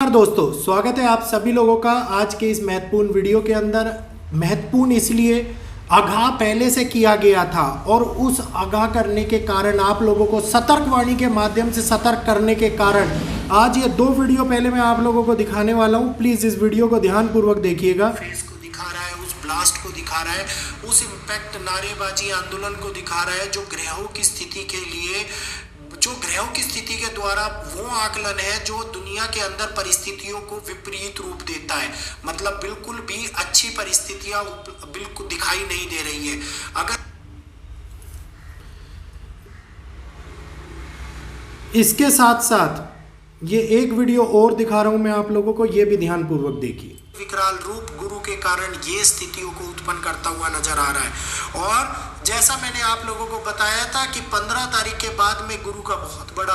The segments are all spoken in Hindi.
नमस्कार दोस्तों, स्वागत है आप सभी लोगों का आज के इस महत्वपूर्ण वीडियो के अंदर। महत्वपूर्ण इसलिए आगाह पहले से किया गया था और उस आगाह करने के कारण आप लोगों को सतर्कवाणी के माध्यम से सतर्क करने के कारण आज ये दो वीडियो पहले मैं आप लोगों को दिखाने वाला हूँ। प्लीज़ इस वीडियो को ध्यानपूर्वक देखिएगा। फेस को दिखा रहा है, उस ब्लास्ट को दिखा रहा है, उस इम्पैक्ट नारेबाजी आंदोलन को दिखा रहा है जो ग्रहों की स्थिति के लिए, जो ग्रहों की स्थिति के द्वारा वो आकलन है जो दुनिया के अंदर परिस्थितियों को विपरीत रूप देता है। मतलब बिल्कुल भी अच्छी परिस्थितियां बिल्कुल दिखाई नहीं दे रही है। अगर इसके साथ साथ ये एक वीडियो और दिखा रहा हूं मैं आप लोगों को, ये भी ध्यानपूर्वक देखिए। विकराल रूप गुरु के कारण ये स्थितियों को उत्पन्न करता हुआ नजर आ रहा है। और जैसा मैंने आप लोगों को बताया था कि 15 तारीख के बाद में गुरु का बहुत बड़ा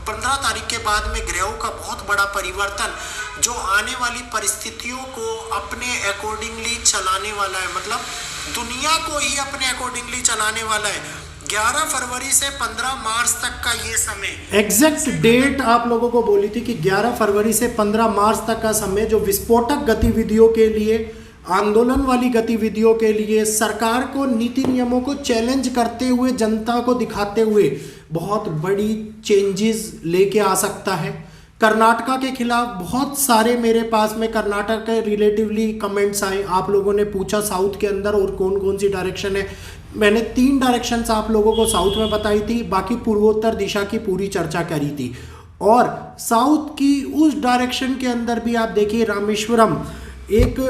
15 तारीख के बाद में ग्रहों का बहुत बड़ा परिवर्तन जो आने वाली परिस्थितियों को अपने अकॉर्डिंगली चलाने वाला है। मतलब दुनिया को ही अपने अकॉर्डिंगली चलाने वाला है। 11 फरवरी से 15 मार्च तक का ये समय, एग्जैक्ट डेट आप लोगों को बोली थी कि 11 फरवरी से 15 मार्च तक का समय जो विस्फोटक गतिविधियों के लिए, आंदोलन वाली गतिविधियों के लिए, सरकार को नीति नियमों को चैलेंज करते हुए, जनता को दिखाते हुए बहुत बड़ी चेंजेस लेके आ सकता है। कर्नाटका के खिलाफ बहुत सारे मेरे पास में कर्नाटक के रिलेटिवली कमेंट्स आए। आप लोगों ने पूछा साउथ के अंदर और कौन कौन सी डायरेक्शन है। मैंने 3 डायरेक्शंस आप लोगों को साउथ में बताई थी, बाकी पूर्वोत्तर दिशा की पूरी चर्चा करी थी। और साउथ की उस डायरेक्शन के अंदर भी आप देखिए, रामेश्वरम एक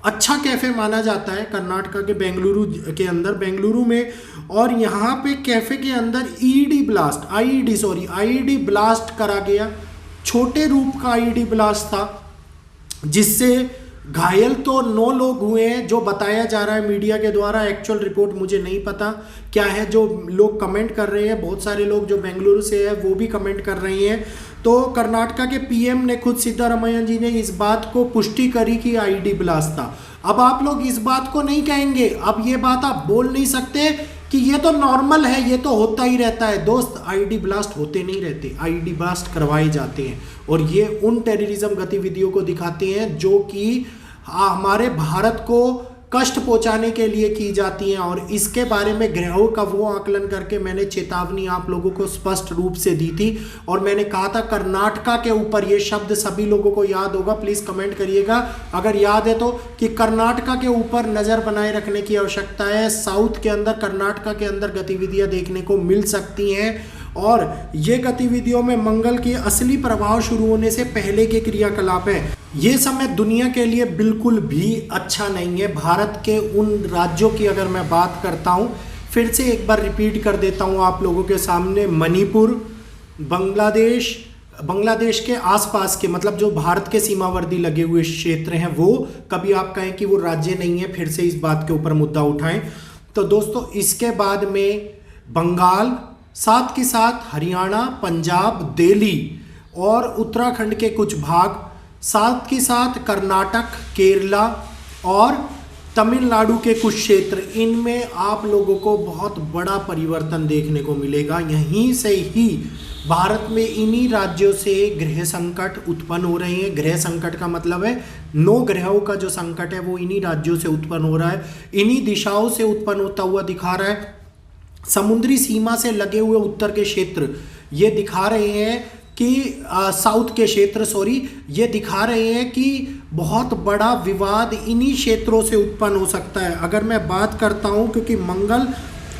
अच्छा कैफ़े माना जाता है कर्नाटका के बेंगलुरु के अंदर, बेंगलुरु में। और यहाँ पे कैफ़े के अंदर आईईडी ब्लास्ट करा गया। छोटे रूप का आईईडी ब्लास्ट था जिससे घायल तो 9 लोग हुए हैं जो बताया जा रहा है मीडिया के द्वारा। एक्चुअल रिपोर्ट मुझे नहीं पता क्या है। जो लोग कमेंट कर रहे हैं, बहुत सारे लोग जो बेंगलुरु से है वो भी कमेंट कर रहे हैं। तो कर्नाटका के पीएम ने खुद, सिद्धारमैया जी ने इस बात को पुष्टि करी कि आईईडी ब्लास्ट था। अब आप लोग इस बात को नहीं कहेंगे, अब ये बात आप बोल नहीं सकते कि ये तो नॉर्मल है, ये तो होता ही रहता है। दोस्त, आईईडी ब्लास्ट होते नहीं रहते, आईईडी ब्लास्ट करवाए जाते हैं। और ये उन टेररिज्म गतिविधियों को दिखाते हैं जो कि हमारे भारत को कष्ट पहुंचाने के लिए की जाती हैं। और इसके बारे में ग्रहों का वो आकलन करके मैंने चेतावनी आप लोगों को स्पष्ट रूप से दी थी। और मैंने कहा था कर्नाटका के ऊपर, ये शब्द सभी लोगों को याद होगा, प्लीज़ कमेंट करिएगा अगर याद है तो, कि कर्नाटका के ऊपर नज़र बनाए रखने की आवश्यकता है। साउथ के अंदर, कर्नाटका के अंदर गतिविधियाँ देखने को मिल सकती हैं। और ये गतिविधियों में मंगल की असली प्रभाव शुरू होने से पहले के क्रियाकलाप है। ये समय दुनिया के लिए बिल्कुल भी अच्छा नहीं है। भारत के उन राज्यों की अगर मैं बात करता हूँ, फिर से एक बार रिपीट कर देता हूँ आप लोगों के सामने, मणिपुर, बांग्लादेश के आसपास के, मतलब जो भारत के सीमावर्ती लगे हुए क्षेत्र हैं, वो कभी आप कहें कि वो राज्य नहीं है, फिर से इस बात के ऊपर मुद्दा उठाएं। तो दोस्तों, इसके बाद में बंगाल, साथ के साथ हरियाणा, पंजाब, दिल्ली और उत्तराखंड के कुछ भाग, साथ के साथ कर्नाटक, केरला और तमिलनाडु के कुछ क्षेत्र, इनमें आप लोगों को बहुत बड़ा परिवर्तन देखने को मिलेगा। यहीं से ही भारत में इन्हीं राज्यों से ग्रह संकट उत्पन्न हो रहे हैं। ग्रह संकट का मतलब है 9 ग्रहों का जो संकट है वो इन्हीं राज्यों से उत्पन्न हो रहा है, इन्हीं दिशाओं से उत्पन्न होता हुआ दिखा रहा है। समुद्री सीमा से लगे हुए उत्तर के क्षेत्र ये दिखा रहे हैं कि साउथ के क्षेत्र, ये दिखा रहे हैं कि बहुत बड़ा विवाद इन्हीं क्षेत्रों से उत्पन्न हो सकता है। अगर मैं बात करता हूं, क्योंकि मंगल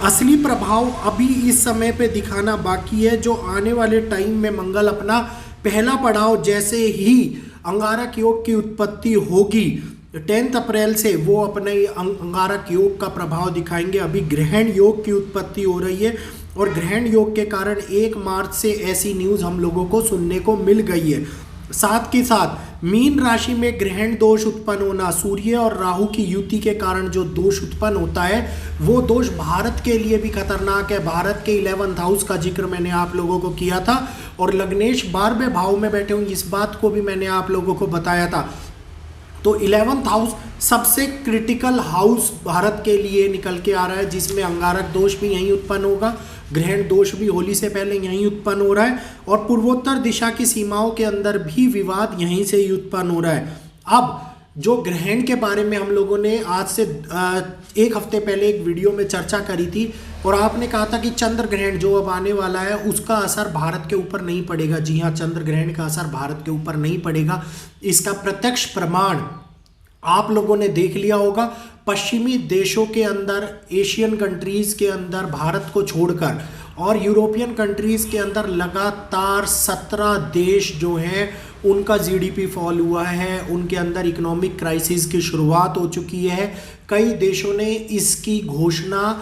असली प्रभाव अभी इस समय पे दिखाना बाकी है, जो आने वाले टाइम में मंगल अपना पहला पड़ाव, जैसे ही अंगारक योग की उत्पत्ति होगी 10 अप्रैल से, वो अपने अंगारक योग का प्रभाव दिखाएंगे। अभी ग्रहण योग की उत्पत्ति हो रही है और ग्रहण योग के कारण 1 मार्च से ऐसी न्यूज़ हम लोगों को सुनने को मिल गई है। साथ के साथ मीन राशि में ग्रहण दोष उत्पन्न होना, सूर्य और राहु की युति के कारण जो दोष उत्पन्न होता है, वो दोष भारत के लिए भी खतरनाक है। भारत के 11th हाउस का जिक्र मैंने आप लोगों को किया था और लग्नेश 12वें भाव में बैठे हुए, इस बात को भी मैंने आप लोगों को बताया था। तो 11th हाउस सबसे क्रिटिकल हाउस भारत के लिए निकल के आ रहा है, जिसमें अंगारक दोष भी यहीं उत्पन्न होगा, ग्रहण दोष भी होली से पहले यहीं उत्पन्न हो रहा है, और पूर्वोत्तर दिशा की सीमाओं के अंदर भी विवाद यहीं से ही उत्पन्न हो रहा है। अब जो ग्रहण के बारे में हम लोगों ने आज से एक हफ्ते पहले एक वीडियो में चर्चा करी थी, और आपने कहा था कि चंद्र ग्रहण जो अब आने वाला है उसका असर भारत के ऊपर नहीं पड़ेगा। जी हाँ, चंद्र ग्रहण का असर भारत के ऊपर नहीं पड़ेगा। इसका प्रत्यक्ष प्रमाण आप लोगों ने देख लिया होगा। पश्चिमी देशों के अंदर, एशियन कंट्रीज के अंदर भारत को छोड़कर, और यूरोपियन कंट्रीज के अंदर लगातार 17 देश जो हैं उनका जीडीपी फॉल हुआ है, उनके अंदर इकोनॉमिक क्राइसिस की शुरुआत हो चुकी है। कई देशों ने इसकी घोषणा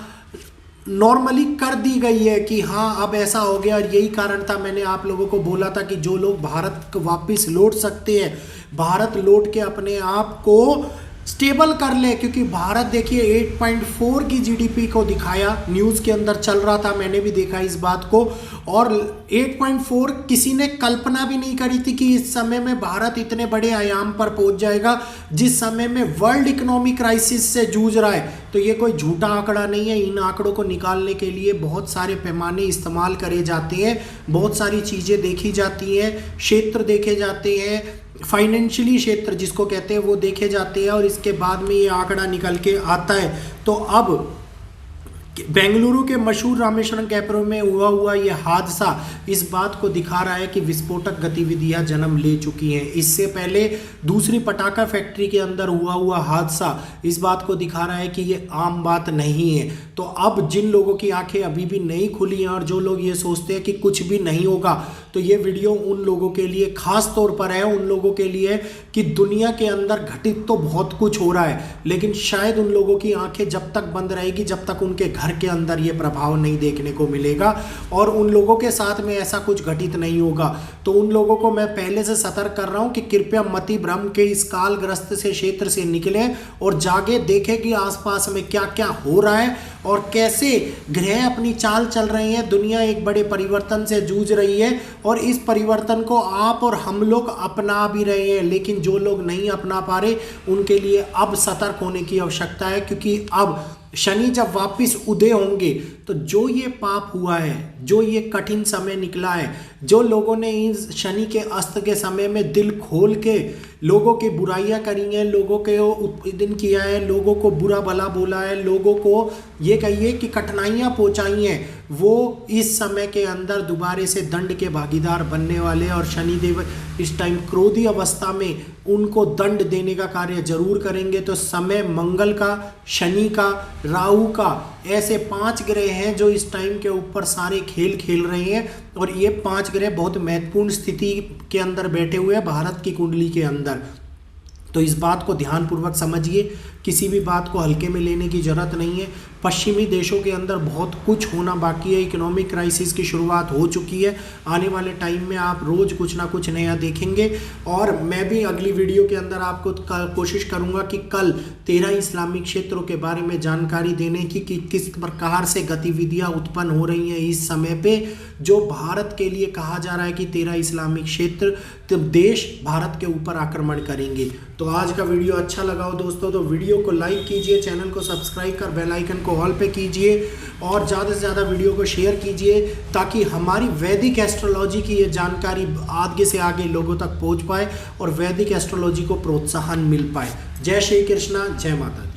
नॉर्मली कर दी गई है कि हाँ अब ऐसा हो गया, और यही कारण था मैंने आप लोगों को बोला था कि जो लोग भारत को वापस लौट सकते हैं, भारत लौट के अपने आप को स्टेबल कर ले, क्योंकि भारत देखिए 8.4 की जीडीपी को दिखाया, न्यूज़ के अंदर चल रहा था, मैंने भी देखा इस बात को, और 8.4 किसी ने कल्पना भी नहीं करी थी कि इस समय में भारत इतने बड़े आयाम पर पहुंच जाएगा, जिस समय में वर्ल्ड इकोनॉमिक क्राइसिस से जूझ रहा है। तो ये कोई झूठा आंकड़ा नहीं है। इन आंकड़ों को निकालने के लिए बहुत सारे पैमाने इस्तेमाल करे जाते हैं, बहुत सारी चीज़ें देखी जाती हैं, क्षेत्र देखे जाते हैं, फाइनेंशियली क्षेत्र जिसको कहते हैं वो देखे जाते हैं, और इसके बाद में ये आंकड़ा निकल के आता है। तो अब बेंगलुरु के मशहूर रामेश्वरम कैप्रो में हुआ ये हादसा इस बात को दिखा रहा है कि विस्फोटक गतिविधियां जन्म ले चुकी हैं। इससे पहले दूसरी पटाखा फैक्ट्री के अंदर हुआ हादसा इस बात को दिखा रहा है कि ये आम बात नहीं है। तो अब जिन लोगों की आंखें अभी भी नहीं खुली हैं और जो लोग ये सोचते हैं कि कुछ भी नहीं होगा, तो ये वीडियो उन लोगों के लिए खास तौर पर है, उन लोगों के लिए कि दुनिया के अंदर घटित तो बहुत कुछ हो रहा है, लेकिन शायद उन लोगों की आंखें जब तक बंद रहेगी जब तक उनके घर के अंदर ये प्रभाव नहीं देखने को मिलेगा, और उन लोगों के साथ में ऐसा कुछ घटित नहीं होगा। तो उन लोगों को मैं पहले से सतर्क कर रहा हूं कि कृपया मति भ्रम के इस कालग्रस्त से क्षेत्र से निकलें और जागे, देखें कि आसपास में क्या क्या हो रहा है और कैसे ग्रह अपनी चाल चल रहे हैं। दुनिया एक बड़े परिवर्तन से जूझ रही है, और इस परिवर्तन को आप और हम लोग अपना भी रहे हैं, लेकिन जो लोग नहीं अपना पा रहे उनके लिए अब सतर्क होने की आवश्यकता है, क्योंकि अब शनि जब वापस उदय होंगे तो जो ये पाप हुआ है, जो ये कठिन समय निकला है, जो लोगों ने इस शनि के अस्त के समय में दिल खोल के लोगों की बुराइयां करी हैं, लोगों के उत्पीड़न किया है, लोगों को बुरा भला बोला है, लोगों को ये कहिए कि कठिनाइयां पहुंचाई हैं, वो इस समय के अंदर दोबारे से दंड के भागीदार बनने वाले, और शनिदेव इस टाइम क्रोधी अवस्था में उनको दंड देने का कार्य जरूर करेंगे। तो समय मंगल का, शनि का, राहु का, ऐसे 5 ग्रह हैं जो इस टाइम के ऊपर सारे खेल खेल रहे हैं, और ये 5 ग्रह बहुत महत्वपूर्ण स्थिति के अंदर बैठे हुए हैं भारत की कुंडली के अंदर। तो इस बात को ध्यानपूर्वक समझिए, किसी भी बात को हल्के में लेने की जरूरत नहीं है। पश्चिमी देशों के अंदर बहुत कुछ होना बाकी है, इकोनॉमिक क्राइसिस की शुरुआत हो चुकी है, आने वाले टाइम में आप रोज कुछ ना कुछ नया देखेंगे। और मैं भी अगली वीडियो के अंदर आपको कोशिश करूंगा कि कल 13 इस्लामिक क्षेत्रों के बारे में जानकारी देने की कि किस प्रकार से गतिविधियां उत्पन्न हो रही हैं इस समय पे, जो भारत के लिए कहा जा रहा है कि 13 इस्लामिक क्षेत्र देश भारत के ऊपर आक्रमण करेंगे। तो आज का वीडियो अच्छा लगा हो दोस्तों तो वीडियो को लाइक कीजिए, चैनल को सब्सक्राइब कर बेल आइकन को ऑल पे कीजिए, और ज़्यादा से ज़्यादा वीडियो को शेयर कीजिए, ताकि हमारी वैदिक एस्ट्रोलॉजी की ये जानकारी आगे से आगे लोगों तक पहुंच पाए और वैदिक एस्ट्रोलॉजी को प्रोत्साहन मिल पाए। जय श्री कृष्णा, जय माता दी।